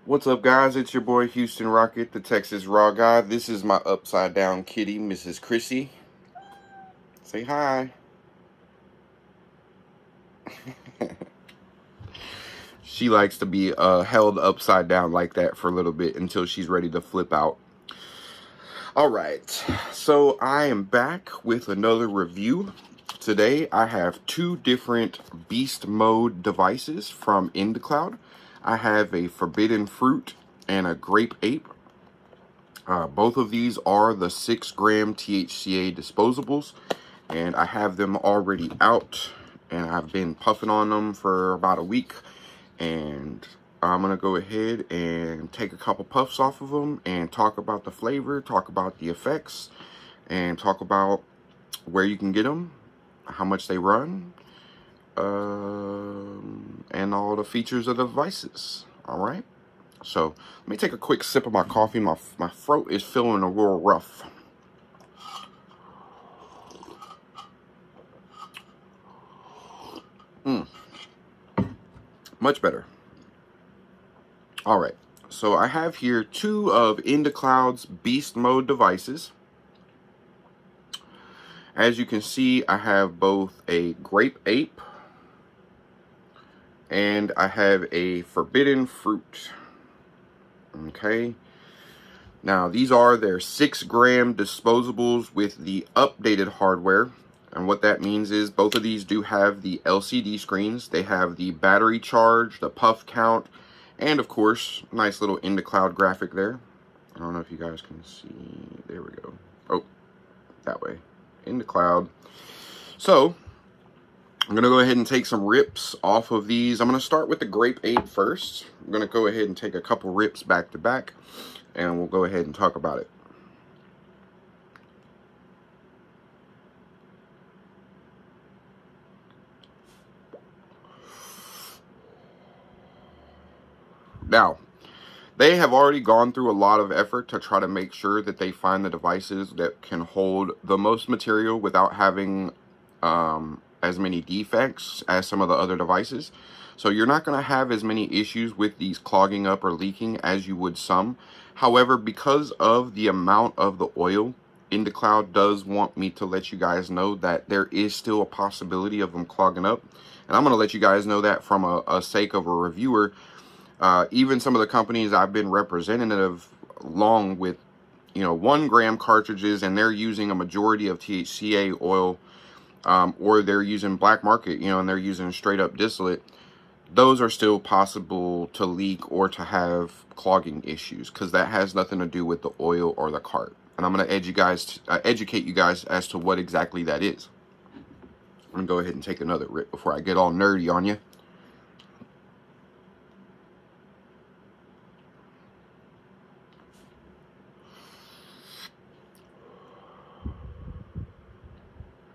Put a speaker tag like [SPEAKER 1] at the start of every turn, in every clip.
[SPEAKER 1] What's up, guys? It's your boy Houston Rocket, the Texas Raw Guy. This is my upside down kitty, Mrs. Chrissy. Say hi. She likes to be held upside down like that for a little bit until she's ready to flip out. Alright, so I am back with another review. Today I have two different beast mode devices from Indacloud. I have a forbidden fruit and a grape ape. Both of these are the 6-gram THCA disposables, and I have them already out, and I've been puffing on them for about a week, and I'm gonna go ahead and take a couple puffs off of them and talk about the flavor, talk about the effects, and talk about where you can get them, how much they run, and all the features of the devices. All right, so let me take a quick sip of my coffee. My throat is feeling a little rough. Much better. All right, so I have here two of Indacloud's beast mode devices. As you can see, I have both a grape ape and I have a forbidden fruit. Okay, now these are their 6-gram disposables with the updated hardware. And what that means is both of these do have the LCD screens. They have the battery charge, the puff count, and of course, nice little Indacloud graphic there. I don't know if you guys can see. There we go. Oh, that way. Indacloud. So, I'm going to go ahead and take some rips off of these. I'm going to start with the grape ape first. I'm going to go ahead and take a couple rips back to back, and we'll go ahead and talk about it. Now, they have already gone through a lot of effort to try to make sure that they find the devices that can hold the most material without having as many defects as some of the other devices. So you're not going to have as many issues with these clogging up or leaking as you would some. However, because of the amount of the oil, Indacloud does want me to let you guys know that there is still a possibility of them clogging up. And I'm going to let you guys know that from a sake of a reviewer. Even some of the companies I've been representative along with, 1-gram cartridges, and they're using a majority of THCA oil, or they're using black market, and they're using straight up distillate. Those are still possible to leak or to have clogging issues, because that has nothing to do with the oil or the cart. And I'm going to educate you guys as to what exactly that is. I'm going to go ahead and take another rip before I get all nerdy on you.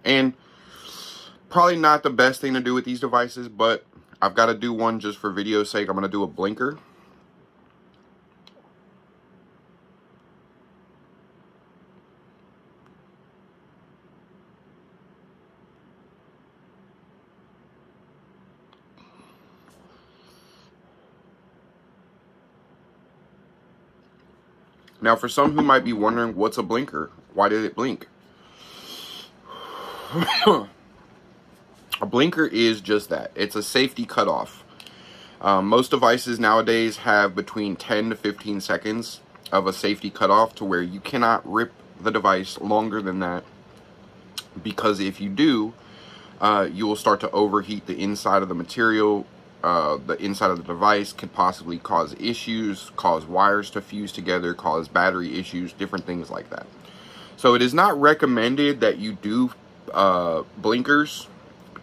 [SPEAKER 1] And probably not the best thing to do with these devices, but I've got to do one just for video's sake. I'm going to do a blinker. Now, for some who might be wondering, what's a blinker? Why did it blink? A blinker is just that. It's a safety cutoff. Most devices nowadays have between 10 to 15 seconds of a safety cutoff to where you cannot rip the device longer than that, because if you do, you will start to overheat the inside of the material. The inside of the device could possibly cause issues, cause wires to fuse together, cause battery issues, different things like that. So it is not recommended that you do blinkers.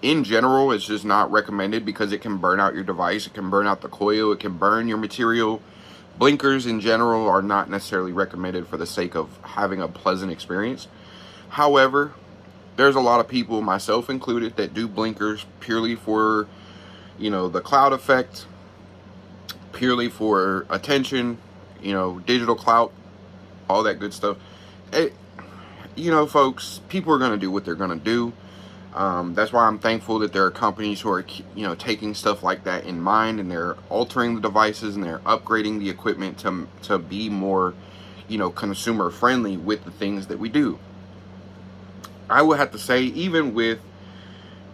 [SPEAKER 1] In general, it's just not recommended because it can burn out your device, it can burn out the coil, it can burn your material. Blinkers in general are not necessarily recommended for the sake of having a pleasant experience. However, there's a lot of people, myself included, that do blinkers purely for, the cloud effect, purely for attention, digital clout, all that good stuff. Folks, people are going to do what they're going to do. That's why I'm thankful that there are companies who are, you know, taking stuff like that in mind, and they're altering the devices and they're upgrading the equipment to be more, you know, consumer friendly with the things that we do. I would have to say, even with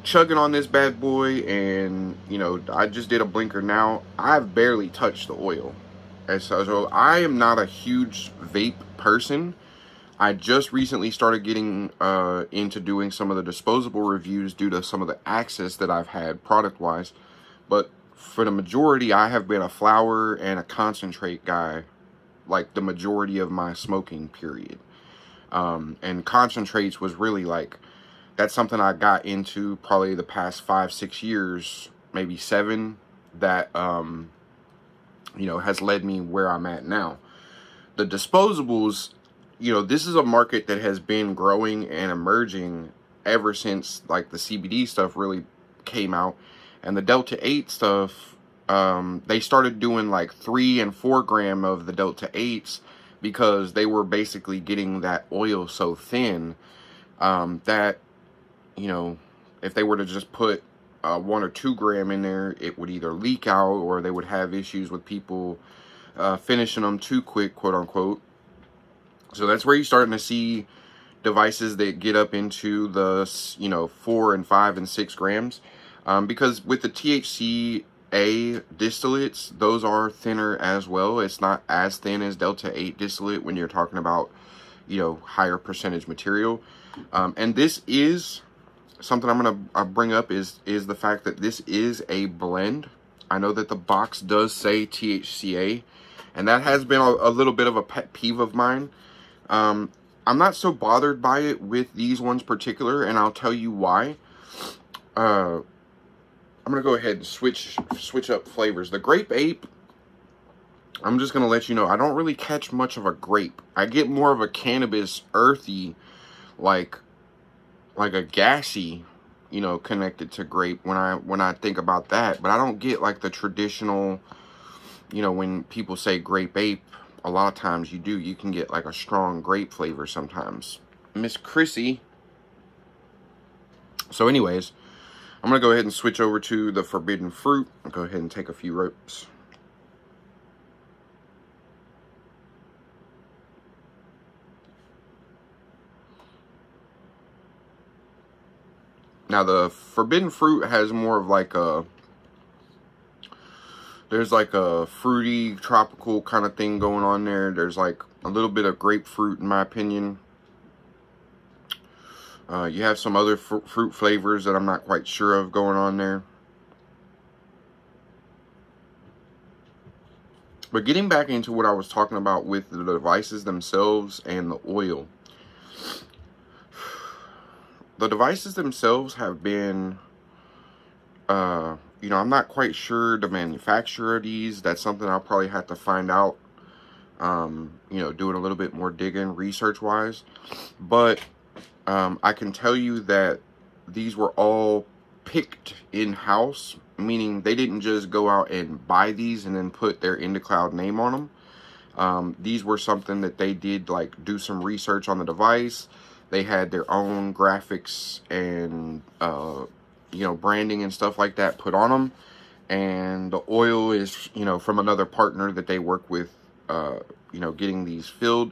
[SPEAKER 1] chugging on this bad boy, and you know, I just did a blinker now, I've barely touched the oil. And so I am not a huge vape person. I just recently started getting into doing some of the disposable reviews due to some of the access that I've had product wise, but for the majority I have been a flower and a concentrate guy, like the majority of my smoking period. And concentrates was really like, that's something I got into probably the past 5-6 years, maybe 7, that you know, has led me where I'm at now. The disposables, you know, this is a market that has been growing and emerging ever since like the CBD stuff really came out, and the Delta 8 stuff, they started doing like 3 and 4 gram of the Delta 8s because they were basically getting that oil so thin that, you know, if they were to just put 1 or 2 gram in there, it would either leak out or they would have issues with people finishing them too quick, quote unquote. So that's where you're starting to see devices that get up into the, you know, 4 and 5 and 6 grams. Because with the THCA distillates, those are thinner as well. It's not as thin as Delta 8 distillate when you're talking about, you know, higher percentage material. And this is something I'm going to bring up is the fact that this is a blend. I know that the box does say THCA, and that has been a little bit of a pet peeve of mine. I'm not so bothered by it with these ones particular, and I'll tell you why. I'm going to go ahead and switch up flavors. The Grape Ape, I'm just going to let you know, I don't really catch much of a grape. I get more of a cannabis, earthy, like a gassy, you know, connected to grape when I think about that. But I don't get like the traditional, you know, when people say Grape Ape, a lot of times you can get like a strong grape flavor sometimes. Miss Chrissy. So anyways, I'm going to go ahead and switch over to the Forbidden Fruit. I'll go ahead and take a few rips. Now the Forbidden Fruit has more of like a, there's like a fruity, tropical kind of thing going on there. There's like a little bit of grapefruit in my opinion. You have some other fruit flavors that I'm not quite sure of going on there. But getting back into what I was talking about with the devices themselves and the oil. The devices themselves have been, you know, I'm not quite sure the manufacturer of these. That's something I'll probably have to find out, you know, doing a little bit more digging research-wise. But I can tell you that these were all picked in-house, meaning they didn't just go out and buy these and then put their Indacloud name on them. These were something that they did, like, do some research on the device. They had their own graphics and, you know, branding and stuff like that put on them. And the oil is, you know, from another partner that they work with, you know, getting these filled.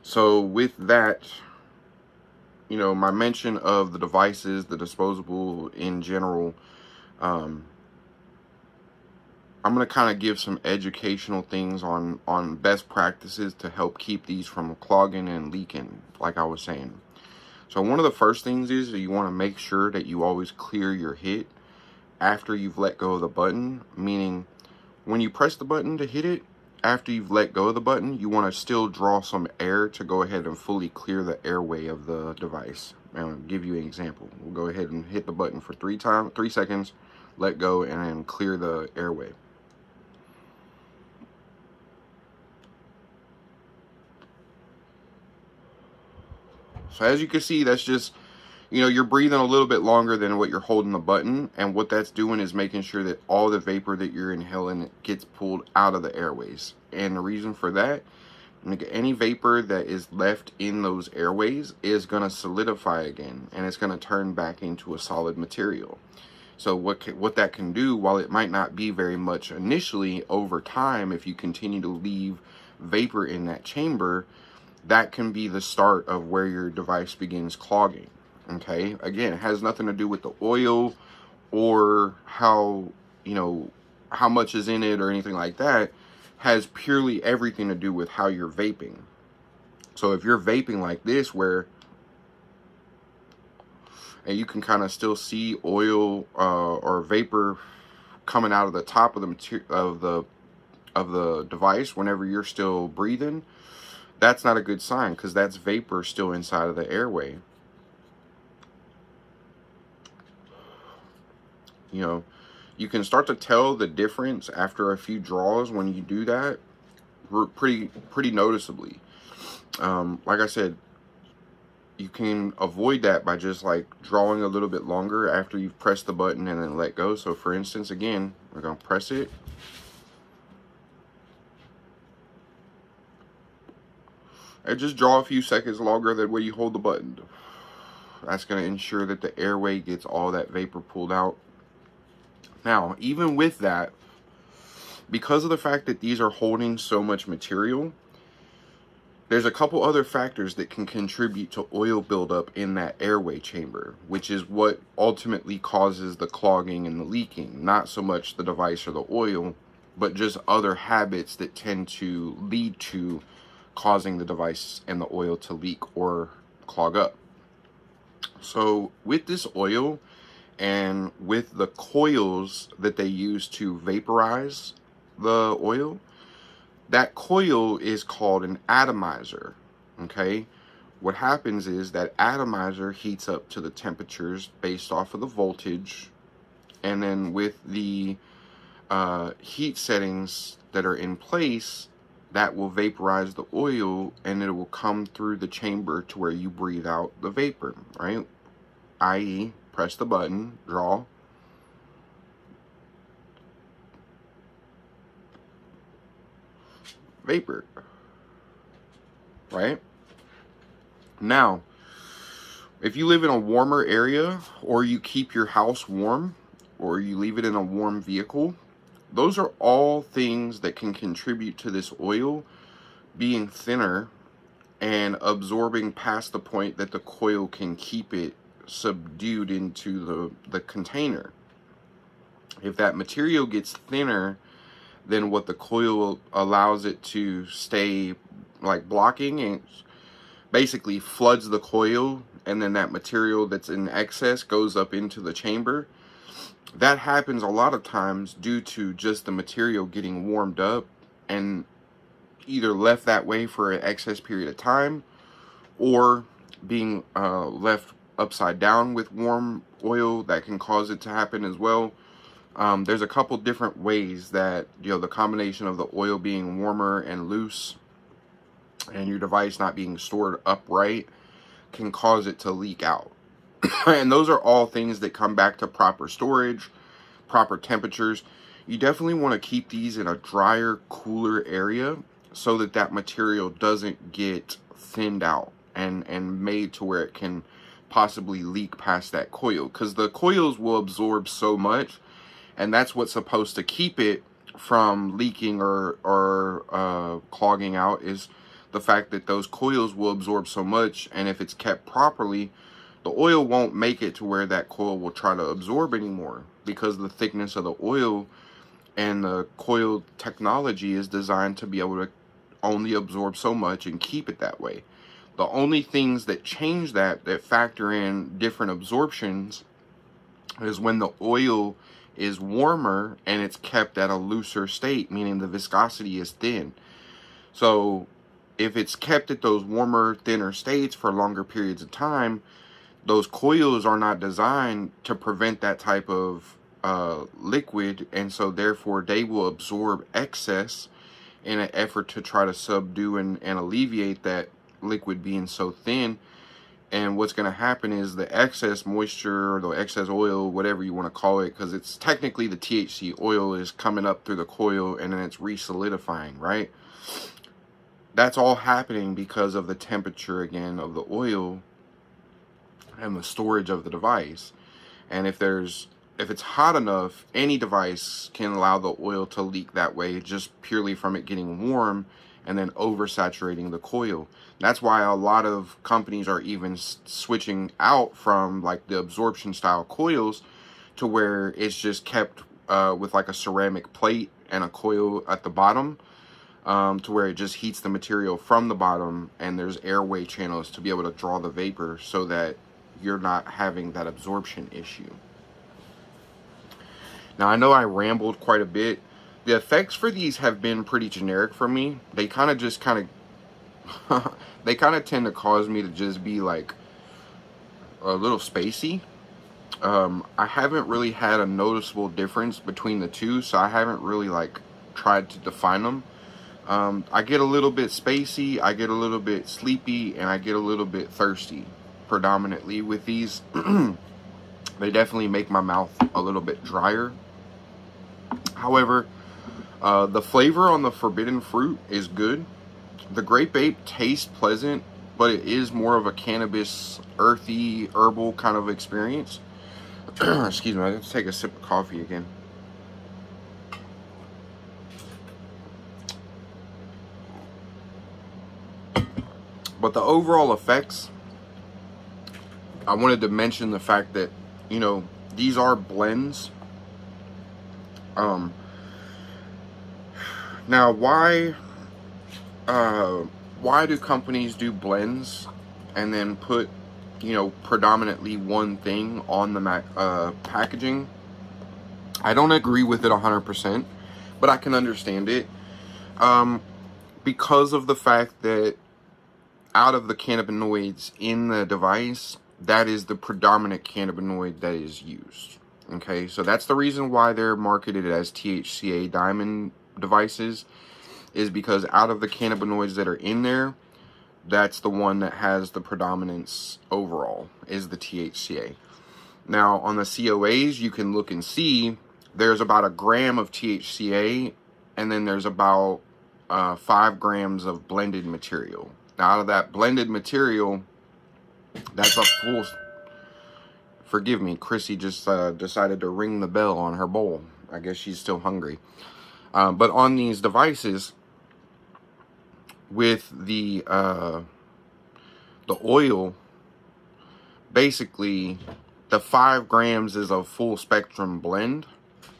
[SPEAKER 1] So with that, you know, my mention of the devices, the disposable in general, I'm going to kind of give some educational things on best practices to help keep these from clogging and leaking, like I was saying. So one of the first things is that you want to make sure that you always clear your hit after you've let go of the button. Meaning, when you press the button to hit it, after you've let go of the button, you want to still draw some air to go ahead and fully clear the airway of the device. I'll give you an example. We'll go ahead and hit the button for 3 seconds, let go, and then clear the airway. So as you can see, that's just, you know, you're breathing a little bit longer than what you're holding the button. And what that's doing is making sure that all the vapor that you're inhaling gets pulled out of the airways. And the reason for that, Any vapor that is left in those airways is going to solidify again, and it's going to turn back into a solid material. So what that can do, while it might not be very much initially, over time, if you continue to leave vapor in that chamber, that can be the start of where your device begins clogging. Okay, again, it has nothing to do with the oil or how, you know, how much is in it or anything like that. Has purely everything to do with how you're vaping. So if you're vaping like this, where and you can kind of still see oil or vapor coming out of the top of the device whenever you're still breathing, that's not a good sign, because that's vapor still inside of the airway. You know, you can start to tell the difference after a few draws when you do that, pretty noticeably. Like I said, you can avoid that by just like drawing a little bit longer after you've pressed the button and then let go. So for instance, again, we're going to press it. And just draw a few seconds longer than when you hold the button. That's going to ensure that the airway gets all that vapor pulled out. Now, even with that, because of the fact that these are holding so much material, there's a couple other factors that can contribute to oil buildup in that airway chamber, which is what ultimately causes the clogging and the leaking. Not so much the device or the oil, but just other habits that tend to lead to causing the device and the oil to leak or clog up. So with this oil, and with the coils that they use to vaporize the oil, that coil is called an atomizer. Okay, what happens is that atomizer heats up to the temperatures based off of the voltage, and then with the heat settings that are in place, that will vaporize the oil, and it will come through the chamber to where you breathe out the vapor, right? I.e., press the button, draw, vapor, right? Now, if you live in a warmer area, or you keep your house warm, or you leave it in a warm vehicle, those are all things that can contribute to this oil being thinner and absorbing past the point that the coil can keep it subdued into the container. If that material gets thinner than what the coil allows it to stay like blocking, and basically floods the coil, and then that material that's in excess goes up into the chamber, that happens a lot of times due to just the material getting warmed up and either left that way for an excess period of time, or being left upside down with warm oil. That can cause it to happen as well. There's a couple different ways that, you know, the combination of the oil being warmer and loose and your device not being stored upright can cause it to leak out. And those are all things that come back to proper storage, proper temperatures. You definitely want to keep these in a drier, cooler area so that that material doesn't get thinned out and made to where it can possibly leak past that coil, because the coils will absorb so much, and that's what's supposed to keep it from leaking or clogging out, is the fact that those coils will absorb so much, and if it's kept properly, the oil won't make it to where that coil will try to absorb anymore, because the thickness of the oil and the coil technology is designed to be able to only absorb so much and keep it that way. The only things that change that factor in different absorptions is when the oil is warmer and it's kept at a looser state, meaning the viscosity is thin. So if it's kept at those warmer, thinner states for longer periods of time, those coils are not designed to prevent that type of liquid, and so therefore they will absorb excess in an effort to try to subdue and alleviate that liquid being so thin. And what's going to happen is the excess moisture or the excess oil, whatever you want to call it, because it's technically the THC oil, is coming up through the coil and then it's re-solidifying, right? that's all happening because of the temperature, again, of the oil and the storage of the device. And if it's hot enough, any device can allow the oil to leak that way, just purely from it getting warm and then oversaturating the coil. That's why a lot of companies are even switching out from like the absorption style coils to where it's just kept with like a ceramic plate and a coil at the bottom, to where it just heats the material from the bottom, and there's airway channels to be able to draw the vapor so that you're not having that absorption issue. Now, I know I rambled quite a bit. The effects for these have been pretty generic for me. They kind of they kind of tend to cause me to just be like a little spacey. I haven't really had a noticeable difference between the two, so I haven't really like tried to define them. I get a little bit spacey, I get a little bit sleepy, and I get a little bit thirsty predominantly with these. They definitely make my mouth a little bit drier. However, the flavor on the forbidden fruit is good. The grape ape tastes pleasant, but it is more of a cannabis, earthy, herbal kind of experience. Excuse me, I have to take a sip of coffee again. But the overall effects, I wanted to mention the fact that, you know, these are blends. Now, why do companies do blends and then put, you know, predominantly one thing on the packaging? I don't agree with it 100%, but I can understand it. Because of the fact that out of the cannabinoids in the device, that is the predominant cannabinoid that is used. Okay, so that's the reason why they're marketed as THCA diamond devices, is because out of the cannabinoids that are in there, that's the one that has the predominance overall, is the THCA. Now, on the COAs, you can look and see there's about 1 gram of THCA, and then there's about 5 grams of blended material. Now, out of that blended material, that's a full... Forgive me, Chrissy just decided to ring the bell on her bowl. I guess she's still hungry. But on these devices, with the oil, basically, the 5 grams is a full spectrum blend.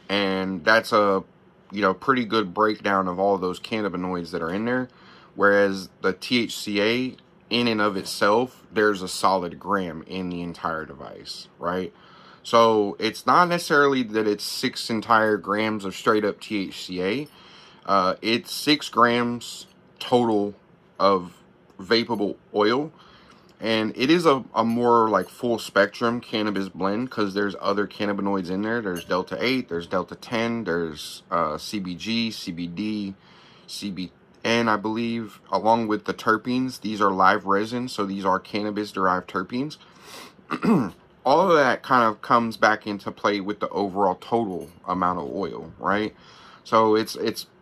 [SPEAKER 1] And that's a, you know, pretty good breakdown of all those cannabinoids that are in there. Whereas the THCA, in and of itself, there's a solid gram in the entire device, right? So it's not necessarily that it's 6 entire grams of straight up THCA. It's 6 grams total of vapable oil, and it is a more like full spectrum cannabis blend, because there's other cannabinoids in there. There's delta 8, there's delta 10, there's CBG, CBD, CBN, I believe, along with the terpenes. These are live resin, so these are cannabis-derived terpenes. All of that kind of comes back into play with the overall total amount of oil, right? So it's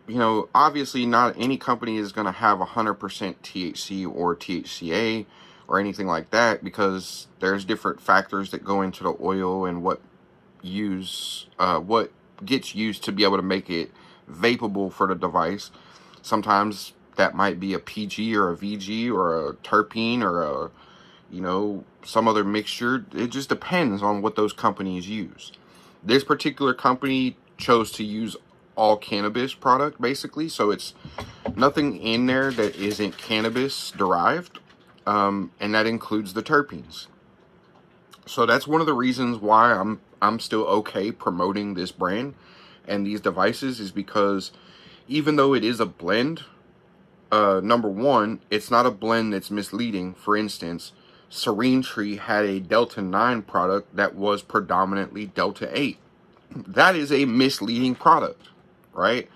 [SPEAKER 1] you know, obviously not any company is going to have 100% THC or THCA or anything like that, because there's different factors that go into the oil and what gets used to be able to make it vapable for the device. Sometimes that might be a PG or a VG or a terpene or a, you know, some other mixture. It just depends on what those companies use. This particular company chose to use all cannabis product, basically, so it's nothing in there that isn't cannabis derived, and that includes the terpenes. So that's one of the reasons why I'm still okay promoting this brand and these devices, is because even though it is a blend, number one, it's not a blend that's misleading. For instance, Serene Tree had a Delta 9 product that was predominantly Delta 8. That is a misleading product, right?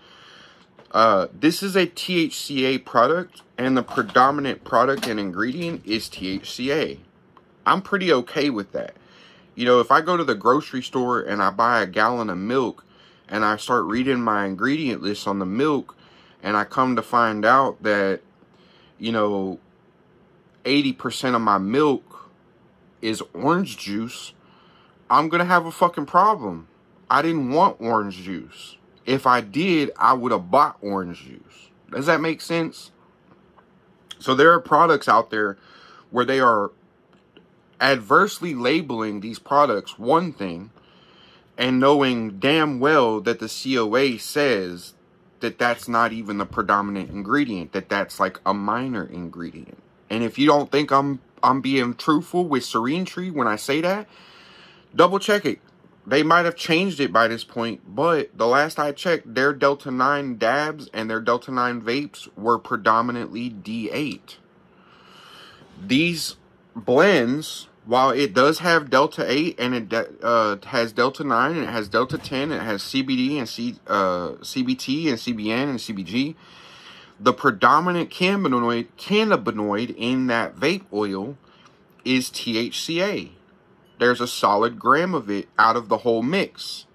[SPEAKER 1] This is a THCA product, and the predominant product and ingredient is THCA. I'm pretty okay with that. You know, if I go to the grocery store and I buy a gallon of milk and I start reading my ingredient list on the milk, and I come to find out that you know, 80% of my milk is orange juice, I'm going to have a fucking problem. I didn't want orange juice. If I did, I would have bought orange juice. Does that make sense? So there are products out there where they are adversely labeling these products one thing and knowing damn well that the COA says that that's not even the predominant ingredient, that that's like a minor ingredient. And if you don't think I'm being truthful with Serene Tree when I say that, double check it. They might have changed it by this point, but the last I checked, their Delta 9 dabs and their Delta 9 vapes were predominantly D8. These blends, while it does have Delta 8 and it has Delta 9 and it has Delta 10, it has CBD and CBT and CBN and CBG, the predominant cannabinoid in that vape oil is THCA. There's a solid gram of it out of the whole mix.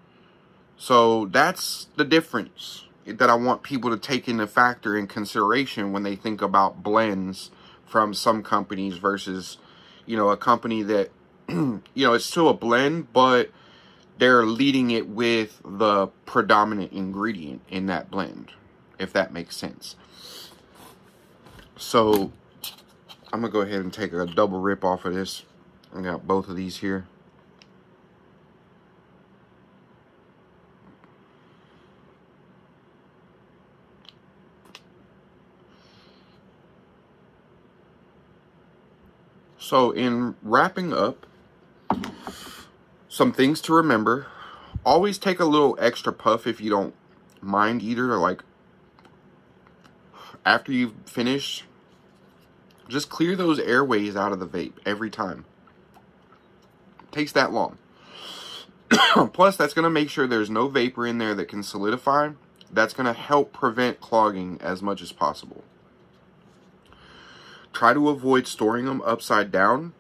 [SPEAKER 1] So that's the difference that I want people to take into factor in consideration when they think about blends from some companies versus, you know, a company that, you know, it's still a blend, but they're leading it with the predominant ingredient in that blend, if that makes sense. So I'm going to go ahead and take a double rip off of this. I got both of these here. So in wrapping up, some things to remember. Always take a little extra puff if you don't mind either. Like after you've finished, just clear those airways out of the vape every time. It takes that long. Plus, that's going to make sure there's no vapor in there that can solidify. That's going to help prevent clogging as much as possible. Try to avoid storing them upside down.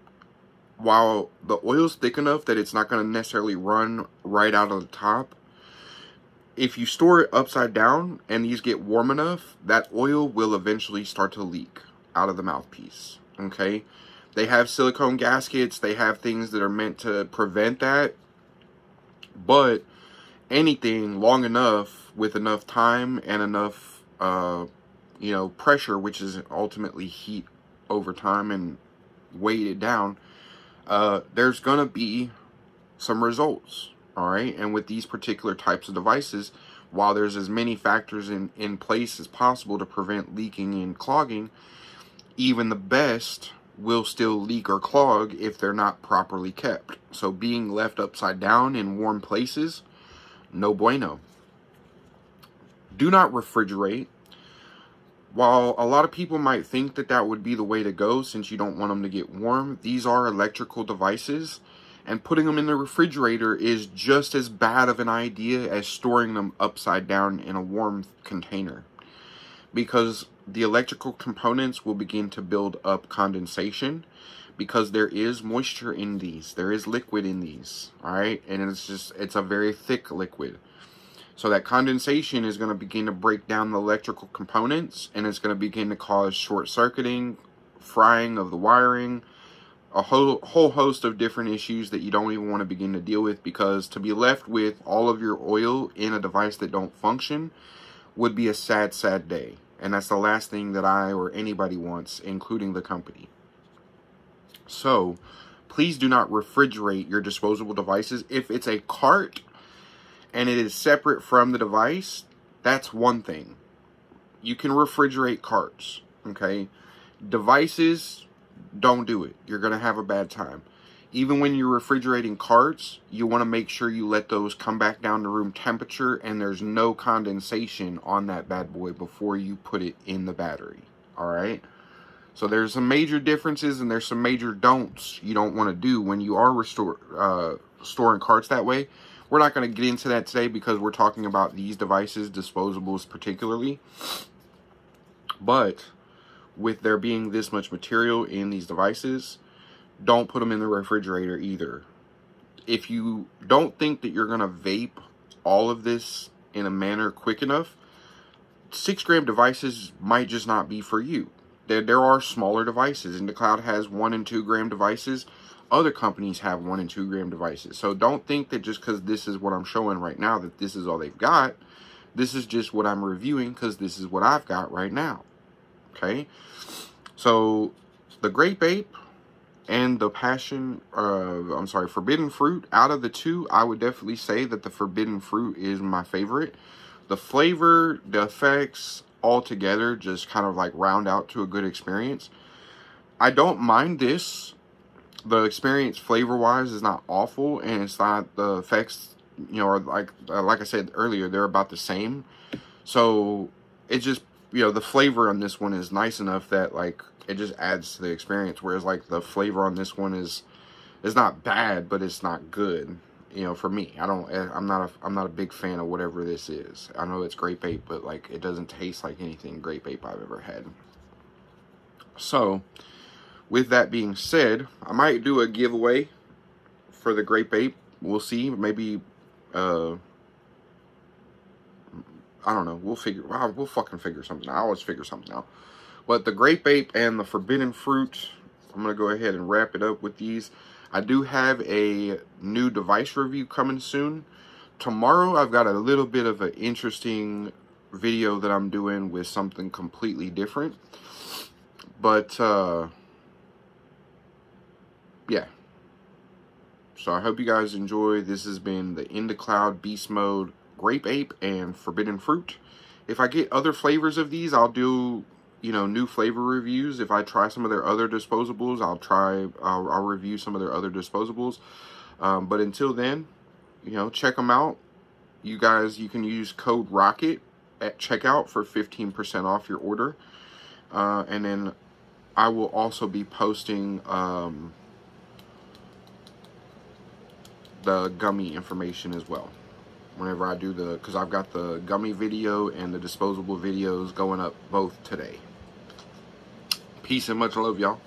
[SPEAKER 1] While the oil's thick enough that it's not going to necessarily run right out of the top, if you store it upside down and these get warm enough, that oil will eventually start to leak out of the mouthpiece. Okay? They have silicone gaskets. They have things that are meant to prevent that. But anything long enough with enough time and enough, you know, pressure, which is ultimately heat over time and weight it down, there's going to be some results. All right. And with these particular types of devices, while there's as many factors in place as possible to prevent leaking and clogging, even the best will still leak or clog if they're not properly kept. So being left upside down in warm places, no bueno. Do not refrigerate. While a lot of people might think that that would be the way to go since you don't want them to get warm, these are electrical devices, and putting them in the refrigerator is just as bad of an idea as storing them upside down in a warm container, because the electrical components will begin to build up condensation because there is moisture in these. There is liquid in these, all right? And it's a very thick liquid. So that condensation is going to begin to break down the electrical components, and it's going to begin to cause short circuiting, frying of the wiring, a whole host of different issues that you don't even want to begin to deal with, because to be left with all of your oil in a device that don't function would be a sad, sad day. And that's the last thing that I or anybody wants, including the company. So please do not refrigerate your disposable devices. If it's a cart and it is separate from the device, that's one thing. You can refrigerate carts, okay? Devices, don't do it. You're going to have a bad time. Even when you're refrigerating carts, you want to make sure you let those come back down to room temperature and there's no condensation on that bad boy before you put it in the battery, all right? So there's some major differences and there's some major don'ts you don't want to do when you are storing carts that way. We're not going to get into that today because we're talking about these devices, disposables particularly. But with there being this much material in these devices, don't put them in the refrigerator either. If you don't think that you're going to vape all of this in a manner quick enough, 6-gram devices might just not be for you. there are smaller devices. Indacloud has 1 and 2 gram devices. Other companies have 1 and 2 gram devices. So don't think that just because this is what I'm showing right now that this is all they've got. This is just what I'm reviewing because this is what I've got right now. Okay? So the Grape Ape and the Forbidden Fruit, out of the two, I would definitely say that the Forbidden Fruit is my favorite. The flavor, the effects, all together just kind of like round out to a good experience. I don't mind this. The experience flavor-wise is not awful, and it's not, the effects, you know, are like I said earlier, they're about the same. So it just, you know, the flavor on this one is nice enough that like it just adds to the experience, whereas like the flavor on this one is not bad, but it's not good. You know, for me, I'm not a big fan of whatever this is. I know it's Grape Ape, but like it doesn't taste like anything Grape Ape I've ever had. So with that being said, I might do a giveaway for the Grape Ape. We'll see. Maybe I don't know. We'll fucking figure something out. I always figure something out. But the Grape Ape and the Forbidden Fruit, I'm going to go ahead and wrap it up with these. I do have a new device review coming soon. Tomorrow, I've got a little bit of an interesting video that I'm doing with something completely different. But, yeah. So I hope you guys enjoy. This has been the Indacloud Beast Mode Grape Ape and Forbidden Fruit. If I get other flavors of these, I'll do, you know, new flavor reviews. If I try some of their other disposables, I'll review some of their other disposables. But until then, you know, check them out. You guys, you can use code ROCKET at checkout for 15% off your order. And then I will also be posting the gummy information as well whenever I do because I've got the gummy video and the disposable videos going up both today. Peace and much love, y'all.